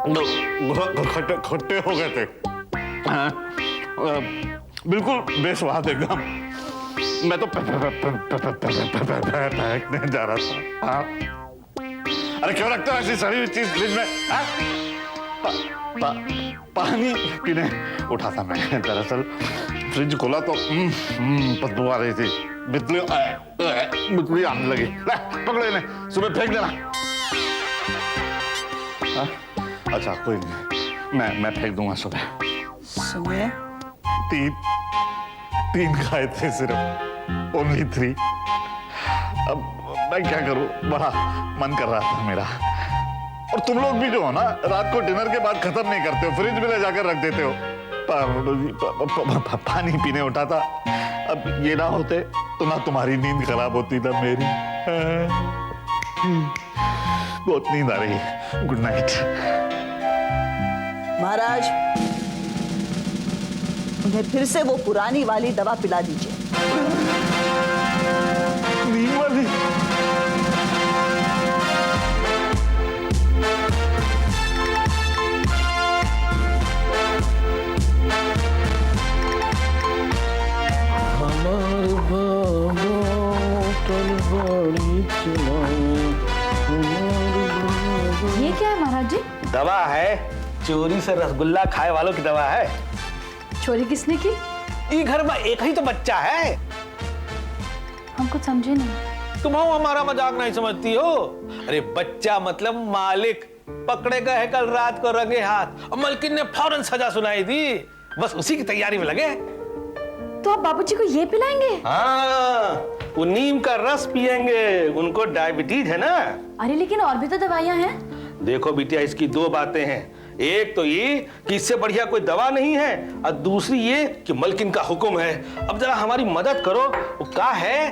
खट्टे खट्टे हो गए थे। बिल्कुल बेस्वाद एकदम। मैं तो फेंकने जा रहा था। अरे क्यों रखते हो ऐसी सड़ी हुई चीज फ्रिज में? पानी पीने उठा था मैं। दरअसल फ्रिज खोला तो बदबू आ रही थी। बिजली आने लगी। पकड़ो इन्हें, सुबह फेंक देना। अच्छा कोई नहीं, मैं फेंक दूंगा सुबह। सुनिए, तीन खाए थे सिर्फ, ओनली 3। अब मैं क्या करूं, बड़ा मन कर रहा था मेरा। और तुम लोग भी जो हो ना, रात को डिनर के बाद खत्म नहीं करते हो, फ्रिज में ले जाकर रख देते हो। पानी पीने उठा था। अब ये ना होते तो ना तुम्हारी नींद खराब होती ना मेरी। बहुत नींद आ रही है। Good night. महाराज, उन्हें फिर से वो पुरानी वाली दवा पिला दीजिए। नींद वाली? ये क्या है महाराज जी? दवा है, चोरी से रसगुल्ला खाए वालों की दवा है। चोरी किसने की? ये घर में एक ही तो बच्चा है। हम कुछ समझे नहीं। तुम हमारा मजाक नहीं समझती हो? अरे बच्चा मतलब मालिक। पकड़े गए कल रात को रंगे हाथ, और मलकिन ने फौरन सजा सुनाई दी। बस उसी की तैयारी में लगे। तो आप बाबूजी को ये पिलाएंगे? हाँ, वो नीम का रस पिएंगे, उनको डायबिटीज है ना। अरे लेकिन और भी तो दवाइयां हैं। देखो बिटिया, इसकी 2 बातें हैं। एक तो ये कि इससे बढ़िया कोई दवा नहीं है, और दूसरी ये कि मलकिन का हुक्म है। अब जरा हमारी मदद करो। वो क्या है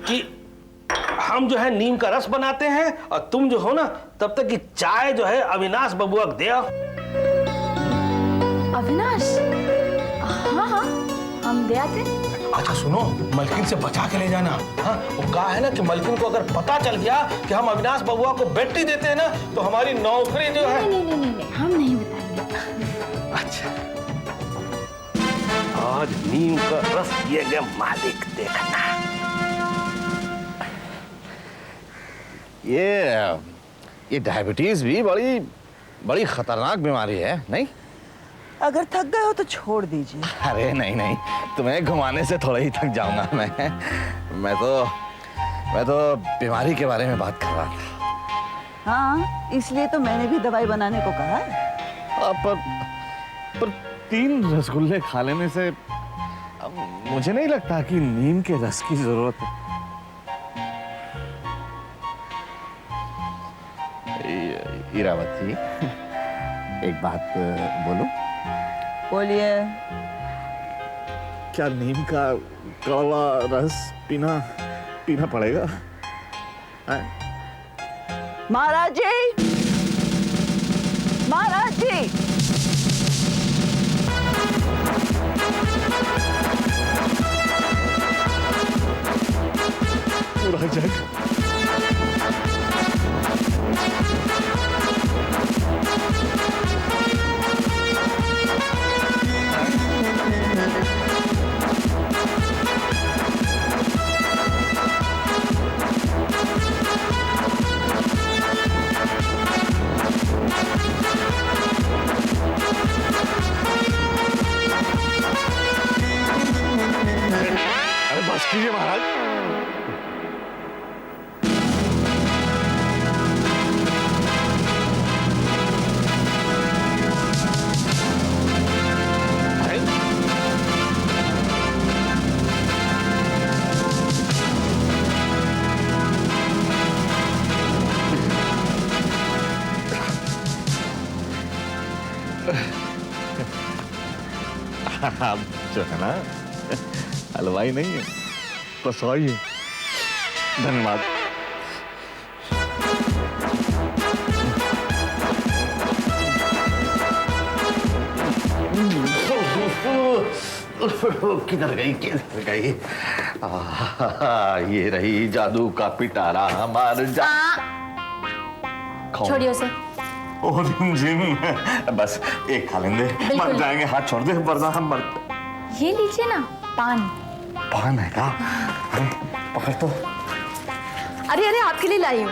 कि हम जो है नीम का रस बनाते हैं, और तुम जो हो ना, तब तक की चाय जो है अविनाश बबुआ को दे आओ। अविनाश? हाँ हाँ, हम दे आते। अच्छा सुनो, मलकिन से बचा के ले जाना। हाँ, वो कहा है ना कि मलकिन को अगर पता चल गया कि हम अविनाश बबुआ को बेटी देते हैं ना, तो हमारी नौकरी जो है। नहीं नहीं नहीं नहीं, हम नहीं बताएंगे। अच्छा, आज नीम का रस पिएगा मालिक, देखना। ये डायबिटीज भी बड़ी खतरनाक बीमारी है, नहीं? अगर थक गए हो तो छोड़ दीजिए। अरे नहीं नहीं, तुम्हें घुमाने से थोड़ा ही थक जाऊंगा मैं तो बीमारी के बारे में बात कर रहा था। हाँ, इसलिए तो मैंने भी दवाई बनाने को कहा है। पर 3 रसगुल्ले खा लेने से मुझे नहीं लगता कि नीम के रस की जरूरत है। इरावती, एक बात बोलूं? बोलिए। क्या नीम का कड़वा रस पीना पड़ेगा? महाराज जी, महाराज जी, पूरा जग बस कीजिए महाराज। आप जो है ना, हलवाई नहीं है, रसोई है। धन्यवाद। किधर गई? ये रही जादू का पिटारा हमार छोड़िए उसे। ओ रिमझिम, बस एक खा लेंगे, मर जाएंगे, हाथ छोड़ दे वरना हम मर। ये लीजिए ना, पान। पान है क्या? अरे पकड़ तो। अरे अरे, आपके लिए लाई हूँ।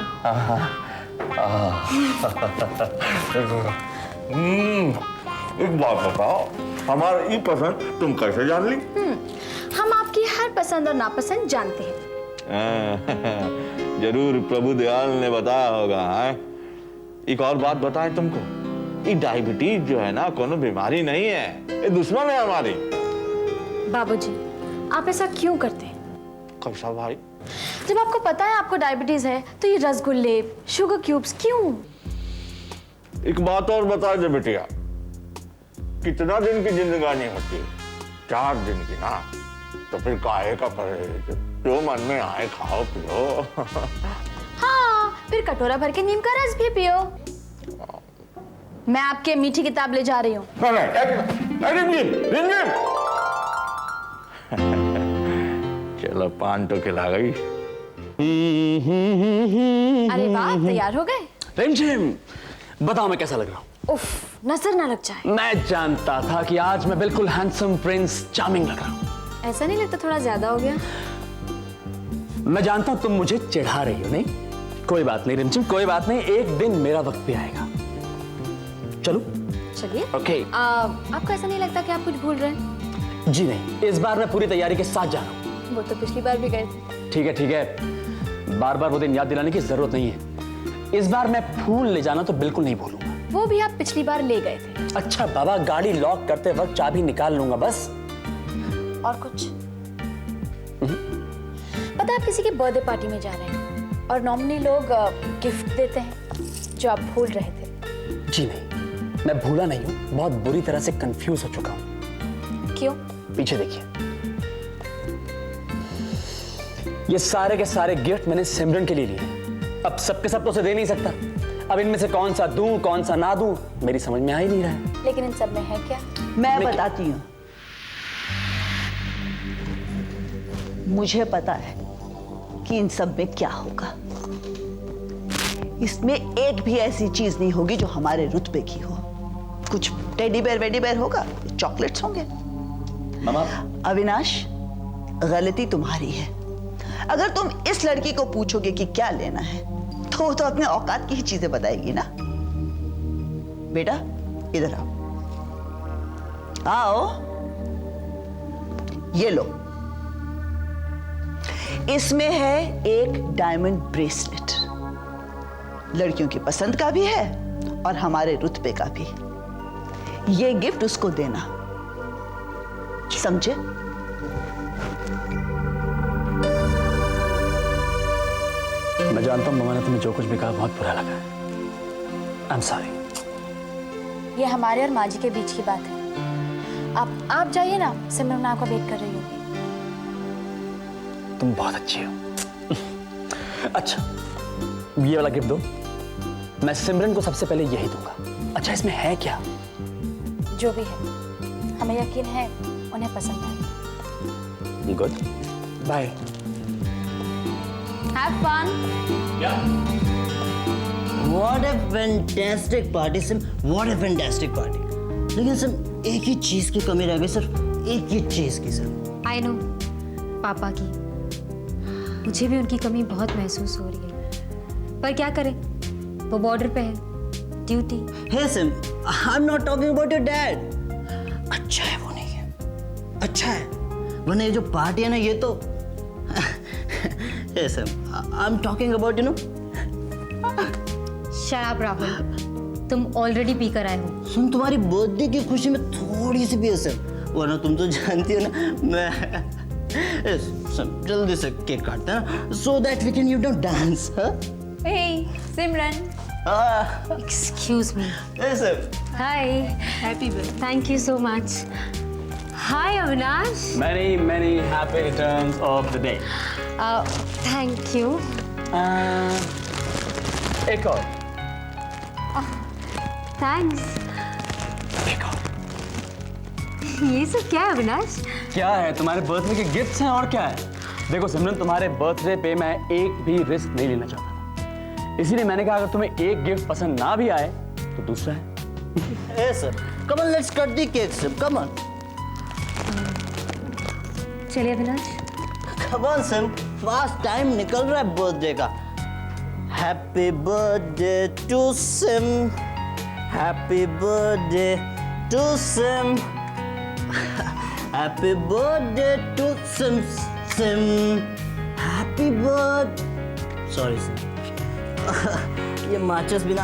एक बात बताओ, हमारी ई पसंद तुम कैसे जान ली? हम आपकी हर पसंद और नापसंद जानते हैं। जरूर प्रभु दयाल ने बताया होगा। है एक और बात बताएं तुमको, ये डायबिटीज जो है ना कोनो बीमारी नहीं है, ये दुश्मन है हमारी। बाबूजी, आप ऐसा क्यों करते हैं? कैसा भाई? जब आपको पता है आपको डायबिटीज है तो ये रसगुल्ले, शुगर क्यूब्स क्यों? एक बात और बता दे बिटिया, कितना दिन की जिंदगानी होती? 4 दिन की ना, तो फिर काहे का परहेज, जो मन में आए खाओ पियो। हाँ, फिर कटोरा भर के नीम का रस भी पियो। मैं आपके मीठी किताब ले जा रही हूँ। चलो पान तो खिला गई। अरे वाह, तैयार हो गए? रिमझिम, बताओ मैं कैसा लग रहा हूँ? उफ, नजर ना लग जाए। मैं जानता था कि आज मैं बिल्कुल हैंडसम प्रिंस चार्मिंग लग रहा हूँ। ऐसा नहीं लगता थोड़ा ज्यादा हो गया? मैं जानता हूँ तुम मुझे चिढ़ा रही हो, नहीं? कोई बात नहीं रिमझिम, कोई बात नहीं, एक दिन मेरा वक्त भी आएगा। चलो चलिए। ओके। आपको ऐसा नहीं लगता कि आप कुछ भूल रहे हैं? जी नहीं, इस बार मैं पूरी तैयारी के साथ जा रहा हूँ। वो तो पिछली बार भी गए थे। ठीक है ठीक है, बार बार वो दिन याद दिलाने की जरूरत नहीं है। इस बार मैं फूल ले जाना तो बिल्कुल नहीं भूलूंगा। वो भी आप पिछली बार ले गए थे। अच्छा बाबा, गाड़ी लॉक करते वक्त चाबी निकाल लूंगा बस। और कुछ? पता है आप किसी के बर्थडे पार्टी में जा रहे हैं और नॉर्मली लोग गिफ्ट देते हैं जो आप भूल रहे थे। जी नहीं, मैं भूला नहीं हूँ, बहुत बुरी तरह से कंफ्यूज हो चुका हूँ। क्यों? पीछे देखिए, ये सारे के सारे गिफ्ट मैंने सिमरन के लिए लिए। अब सबके सब तो उसे दे नहीं सकता। अब इनमें से कौन सा दूं कौन सा ना दूं मेरी समझ में आ ही नहीं रहा है। लेकिन इन सब में है क्या? मैं बताती हूँ। मुझे पता है कि इन सब में क्या होगा। इसमें एक भी ऐसी चीज नहीं होगी जो हमारे रुतबे की हो। कुछ टेडी बेयर वेडी बेयर होगा, चॉकलेट्स होंगे। मामा, अविनाश, गलती तुम्हारी है। अगर तुम इस लड़की को पूछोगे कि क्या लेना है तो वो तो अपने औकात की ही चीजें बताएगी ना। बेटा इधर आओ। आओ, ये लो। इसमें है एक डायमंड ब्रेसलेट, लड़कियों की पसंद का भी है और हमारे रुतबे का भी। ये गिफ्ट उसको देना, समझे? मैं जानता हूँ मम्मा ने तुम्हें जो कुछ भी कहा बहुत बुरा लगा है। I am sorry. ये हमारे और माँ जी के बीच की बात है। आप जाइए ना, सिमरन आपका वेट कर रही होगी। तुम बहुत अच्छी हो। अच्छा, ये वाला गिफ्ट दो, मैं सिमरन को सबसे पहले यही दूंगा। अच्छा, इसमें है क्या? जो भी है, हमें यकीन है उन्हें पसंद आएगी। Good, bye. Have fun. What a fantastic party, सिम। What a fantastic party। लेकिन सिम, एक ही चीज की कमी रह गई, सिर्फ एक ही चीज की सिम। आई नो, पापा की। मुझे भी उनकी कमी बहुत महसूस हो रही है, पर क्या करें, वो बॉर्डर पे है, duty. Hey SIM, I'm not talking about your dad। अच्छा है वो नहीं है, अच्छा है, वरना ये जो पार्टी है ना, ये तो Hey SIM, I'm talking about, you know। शराब राहुल, तुम ऑलरेडी पी कर आए हो। सुन, तुम्हारी बर्थडे की खुशी में थोड़ी सी भी है सिम, वरना तुम तो जानती हो ना मैं। सिम, जल्दी से केक काटते हैं so that we can, you know, dance, huh? Hey, Simran. Excuse me। Hey SIM. Hi। Happy birthday। Thank you so much। Hi Avinash. Many happy returns of the day। Thank you। एक और। Thanks। एक और। ये सब क्या है अविनाश? क्या है? तुम्हारे बर्थडे के गिफ्ट्स हैं, और क्या है? देखो सिमरन, तुम्हारे बर्थडे पे मैं एक भी रिस्क नहीं लेना चाहता, इसीलिए मैंने कहा अगर तुम्हें एक गिफ्ट पसंद ना भी आए तो दूसरा है। Hey sir, come on, let's cut the cake, sir. Come on. चलिए Avinash. Come on, sir. Fast time निकल रहा है बर्थडे का। Happy birthday to Sim. Happy birthday to Sim. Happy birthday to Sim. Sim. Happy birthday. Sorry, sir. ये माचिस बिना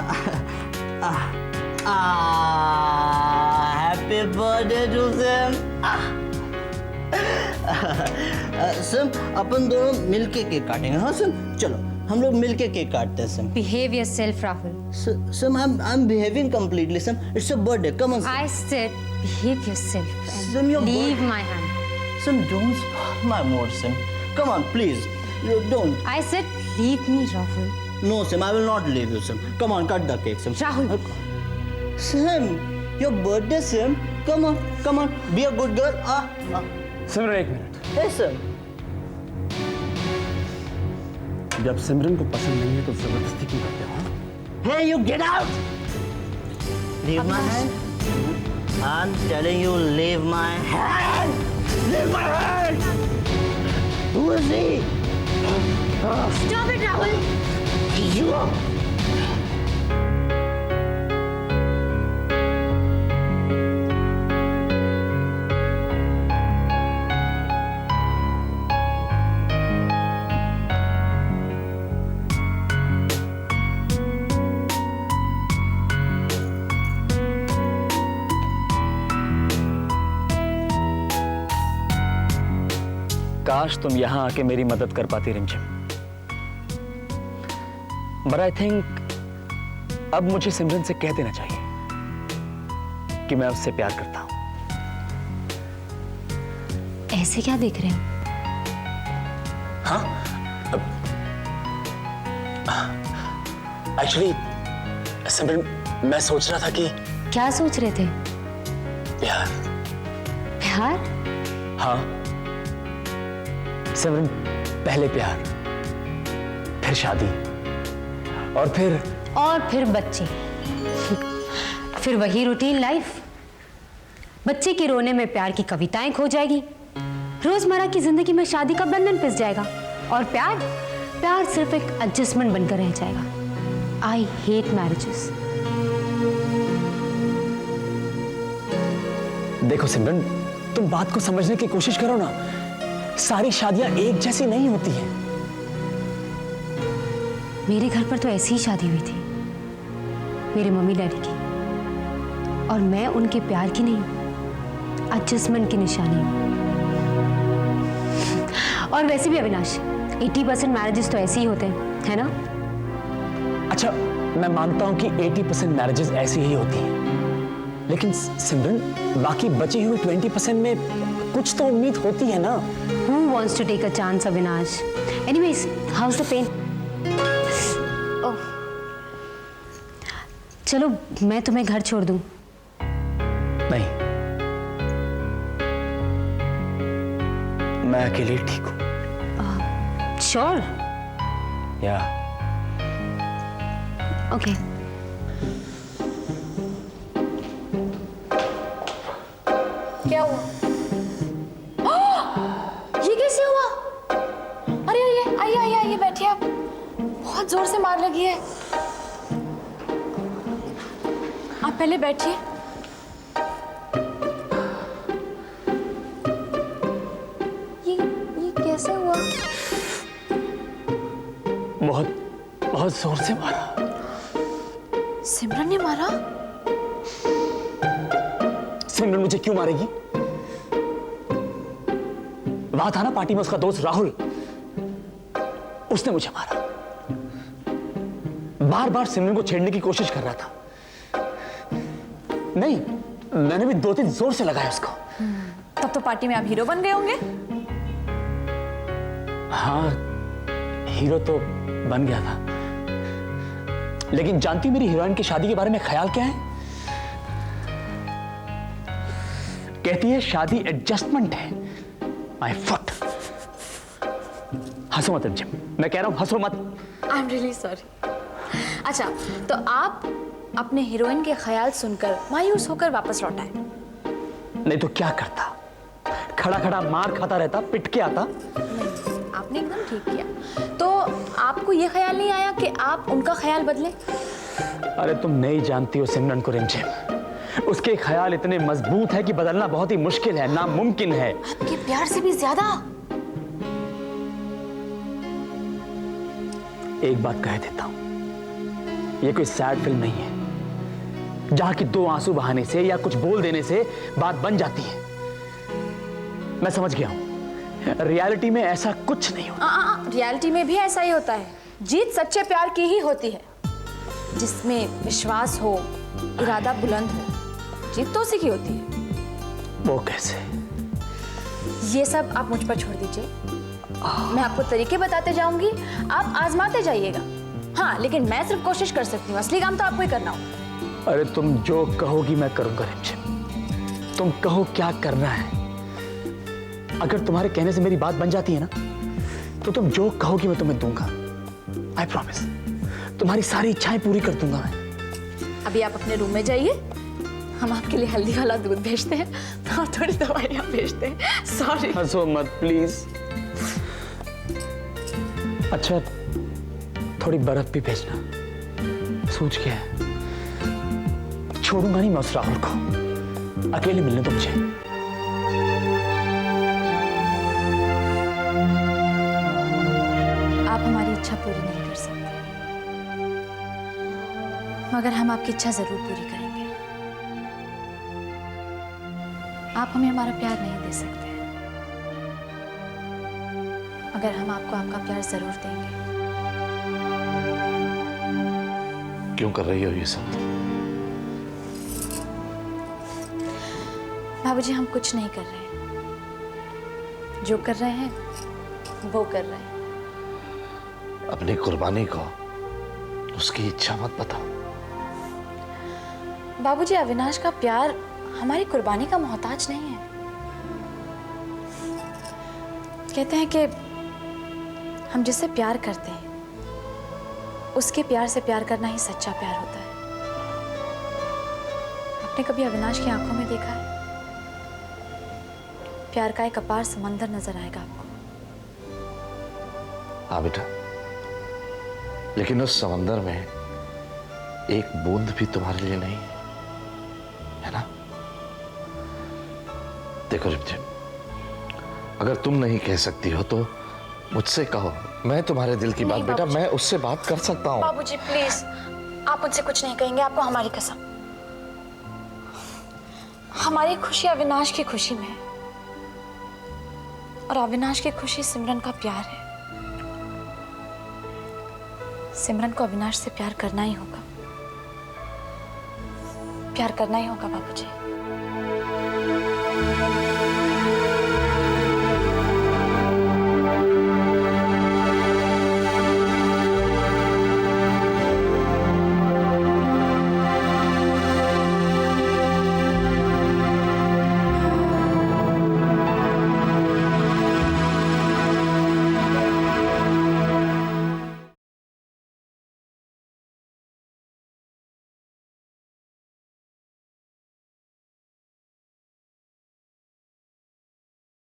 happy birthday to सिम। सिम अपन दोनों मिलके केक काटेंगे। हाँ सिम, चलो हम लोग मिलके केक काटते हैं SIM. Behave yourself, Rahul. SIM I'm behaving completely SIM. It's a birthday, come on। I said behave yourself Sim, your and leave bird- my hand. SIM don't spoil my mood SIM. Come on please, you don't। I said leave me, Rahul. No Sim, I will not leave you Sim। Come on, cut the cake Sim। Rahul. Sim, your birthday Sim। Come on, be a good girl। सिमरन एक minute. Hey Sim। जब सिमरन को पसंद नहीं है तो जबरदस्ती क्यों करते हो? Hey, you get out! Leave my hand. I'm telling you, leave my hand. Leave my hand. Who is he? Stop it, Rahul. You. काश तुम यहां आके मेरी मदद कर पाती रिमझिम। बट आई थिंक अब मुझे सिमरन से कह देना चाहिए कि मैं उससे प्यार करता हूं। ऐसे क्या देख रहे हो? एक्चुअली सिमरन, मैं सोच रहा था कि क्या सोच रहे थे? प्यार। प्यार? हाँ सिमरन, पहले प्यार, फिर शादी, और फिर बच्चे। फिर वही रूटीन लाइफ। बच्चे के रोने में प्यार की कविताएं खो जाएगी, रोजमर्रा की जिंदगी में शादी का बंधन पिस जाएगा, और प्यार सिर्फ एक एडजस्टमेंट बनकर रह जाएगा। I hate marriages. देखो सिमरन, तुम बात को समझने की कोशिश करो ना। सारी शादियां एक जैसी नहीं होती हैं। मेरे घर पर तो ऐसी ही शादी हुई थी, मेरे मम्मी डैडी की, और मैं उनके प्यार की नहीं, एडजस्टमेंट की निशानी हूं। और वैसे भी अविनाश, 80% मैरिजेस तो ऐसे ही होते हैं, है ना? अच्छा, मैं मानता हूं कि 80% मैरिजेस ऐसी ही होती हैं, लेकिन सिमरन, बाकी बची हुई 20% में कुछ तो उम्मीद होती है ना। Who wants to take a chance, Avinash? Anyways, how's the pain? Oh. चलो मैं तुम्हें घर छोड़ दूं। नहीं, मैं अकेले ठीक हूं। Sure. या Okay. क्या हुआ? ये कैसे हुआ? अरे आइए बैठिए आप। बहुत जोर से मार लगी है। आप पहले बैठिए। ये कैसे हुआ? बहुत जोर से मारा। सिमरन ने मारा? सिमरन मुझे क्यों मारेगी? वहां था ना पार्टी में उसका दोस्त राहुल, उसने मुझे मारा। बार बार सिमरन को छेड़ने की कोशिश कर रहा था। नहीं, मैंने भी 2-3 जोर से लगाया उसको। तब तो पार्टी में आप हीरो बन गए होंगे। हाँ, हीरो तो बन गया था, लेकिन जानती मेरी हीरोइन की शादी के बारे में ख्याल क्या है? कहती है शादी एडजस्टमेंट है। My foot. हंसो मत रिमझिम, मैं कह रहा हूं हंसो मत। I am really sorry. अच्छा, तो आप अपने हीरोइन के ख्याल सुनकर मायूस होकर वापस लौटा है। नहीं तो क्या करता? खड़ा खड़ा मार खाता रहता, पिट के आता। नहीं, आपने एकदम ठीक किया। तो आपको ये ख्याल नहीं आया कि आप उनका ख्याल बदलें? अरे तुम नहीं जानती हो सिमरन को रिमझिम। उसके ख्याल इतने मजबूत है कि बदलना बहुत ही मुश्किल है, नामुमकिन है। आपके प्यार से भी ज्यादा। एक बात कह देता हूं, ये कोई सैड फिल्म नहीं है जहां की दो आंसू बहाने से या कुछ बोल देने से बात बन जाती है। मैं समझ गया हूं, रियलिटी में ऐसा कुछ नहीं होता। रियलिटी में भी ऐसा ही होता है। जीत सच्चे प्यार की ही होती है, जिसमें विश्वास हो, इरादा बुलंद हो। जीत तो उसी की होती है। वो कैसे? ये सब आप मुझ पर छोड़ दीजिए। मैं आपको तरीके बताते जाऊंगी, आप आजमाते जाइएगा। हाँ, लेकिन मैं सिर्फ कोशिश कर सकती हूँ, असली काम तो आपको ही करना होगा। अरे तुम जो कहोगी मैं करूंगा रिमझिम। तुम कहो क्या करना है। अगर तुम्हारे कहने से मेरी बात बन जाती है ना, तो तुम जो कहोगी मैं तुम्हें दूंगा। I promise. तुम्हारी सारी इच्छाएं पूरी कर दूंगा मैं। अभी आप अपने रूम में जाइए, हम आपके लिए हल्दी वाला दूध भेजते हैं और थोड़ी दवाइयाँ भेजते हैं। सॉरी। हंसो मत प्लीज। अच्छा, थोड़ी बर्फ भी भेजना। सोच क्या है, छोड़ूंगा नहीं मैं उस राहुल को। अकेले मिलने दो मुझे। आप हमारी इच्छा पूरी नहीं कर सकते, मगर हम आपकी इच्छा जरूर पूरी करेंगे। आप हमें हमारा प्यार नहीं दे सकते, मगर हम आपको आपका प्यार जरूर देंगे। क्यों कर रही हो ये सब? बाबूजी, हम कुछ नहीं कर रहे। जो कर रहे हैं वो कर रहे हैं। अपनी कुर्बानी को उसकी इच्छा मत बताओ। बाबूजी, अविनाश का प्यार हमारी कुर्बानी का मोहताज नहीं है। कहते हैं कि हम जिससे प्यार करते हैं उसके प्यार से प्यार करना ही सच्चा प्यार होता है। आपने कभी अविनाश की आंखों में देखा है? प्यार का एक अपार समंदर नजर आएगा आपको। हाँ बेटा, लेकिन उस समंदर में एक बूंद भी तुम्हारे लिए नहीं है ना? देखो रिमझिम, अगर तुम नहीं कह सकती हो तो मुझसे कहो। मैं तुम्हारे दिल की बात नहीं, बेटा, बाबूजी। मैं उससे बात कर सकता हूँ। बाबूजी प्लीज, आप मुझसे कुछ नहीं कहेंगे, आपको हमारी कसम। हमारी खुशी अविनाश की खुशी में है, और अविनाश की खुशी सिमरन का प्यार है। सिमरन को अविनाश से प्यार करना ही होगा, प्यार करना ही होगा बाबूजी।